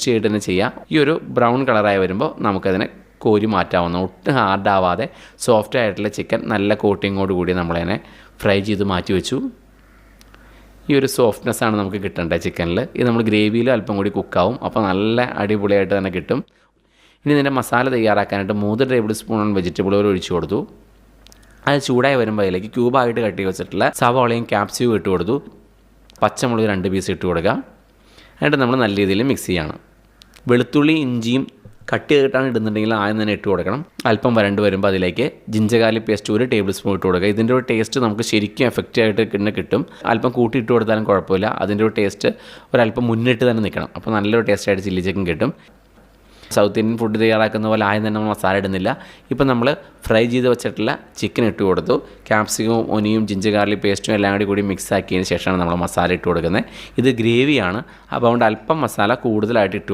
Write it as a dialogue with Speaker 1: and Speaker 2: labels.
Speaker 1: ചെയ്തിട്ട് തന്നെ ചെയ്യാം. ഈ ഒരു ബ്രൗൺ കളറായി വരുമ്പോൾ നമുക്കതിനെ കോരി മാറ്റാവുന്ന ഒട്ടും ഹാർഡാവാതെ സോഫ്റ്റ് ആയിട്ടുള്ള ചിക്കൻ നല്ല കോട്ടിങ്ങോട് കൂടി നമ്മളതിനെ ഫ്രൈ ചെയ്ത് മാറ്റി വെച്ചു. ഈ ഒരു സോഫ്റ്റ്നെസ്സാണ് നമുക്ക് കിട്ടേണ്ടത് ചിക്കനിൽ. ഇത് നമ്മൾ ഗ്രേവിയിൽ അല്പം കൂടി കുക്കാവും, അപ്പോൾ നല്ല അടിപൊളിയായിട്ട് തന്നെ കിട്ടും. ഇനി ഇതിൻ്റെ മസാല തയ്യാറാക്കാനായിട്ട് 3 ടേബിൾ സ്പൂൺ വെജിറ്റബിൾ ഓയിൽ ഒഴിച്ചു കൊടുത്തു. അത് ചൂടായി വരുമ്പോൾ അതിലേക്ക് ക്യൂബായിട്ട് കട്ടി വെച്ചിട്ടുള്ള സവാളയും ക്യാപ്സിയും ഇട്ട് കൊടുത്തു. പച്ചമുളക് 2 പീസ് ഇട്ട് കൊടുക്കുക. എന്നിട്ട് നമ്മൾ നല്ല രീതിയിൽ മിക്സ് ചെയ്യണം. വെളുത്തുള്ളി ഇഞ്ചിയും കട്ട് ചെയ്തിട്ടാണ് ഇടുന്നുണ്ടെങ്കിൽ ആദ്യം തന്നെ ഇട്ട് കൊടുക്കണം. അല്പം വരണ്ട് വരുമ്പോൾ അതിലേക്ക് ginger garlic paste 1 table spoon ഇട്ട് കൊടുക്കുക. ഇതിൻ്റെ ഒരു ടേസ്റ്റ് നമുക്ക് ശരിക്കും എഫക്റ്റീവായിട്ട് തന്നെ കിട്ടും. അല്പം കൂട്ടി ഇട്ട് കൊടുത്താലും കുഴപ്പമില്ല. അതിൻ്റെ ഒരു ടേസ്റ്റ് ഒരല്പം മുന്നിട്ട് തന്നെ നിൽക്കണം. അപ്പോൾ നല്ലൊരു ടേസ്റ്റായിട്ട് ചില്ലി ചിക്കൻ കിട്ടും. സൗത്ത് ഇന്ത്യൻ ഫുഡ് തയ്യാറാക്കുന്ന പോലെ ആദ്യം തന്നെ നമ്മൾ മസാല ഇടുന്നില്ല. ഇപ്പം നമ്മൾ ഫ്രൈ ചെയ്ത് വെച്ചിട്ടുള്ള ചിക്കൻ ഇട്ട് കൊടുത്തു. ക്യാപ്സിക്കവും ഒനിയും ജിഞ്ചർ ഗാർലിക് പേസ്റ്റും എല്ലാം കൂടി മിക്സ് ആക്കിയതിന് ശേഷമാണ് നമ്മൾ മസാല ഇട്ട് കൊടുക്കുന്നത്. ഇത് ഗ്രേവിയാണ്, അപ്പോൾ അതുകൊണ്ട് അല്പം മസാല കൂടുതലായിട്ട് ഇട്ട്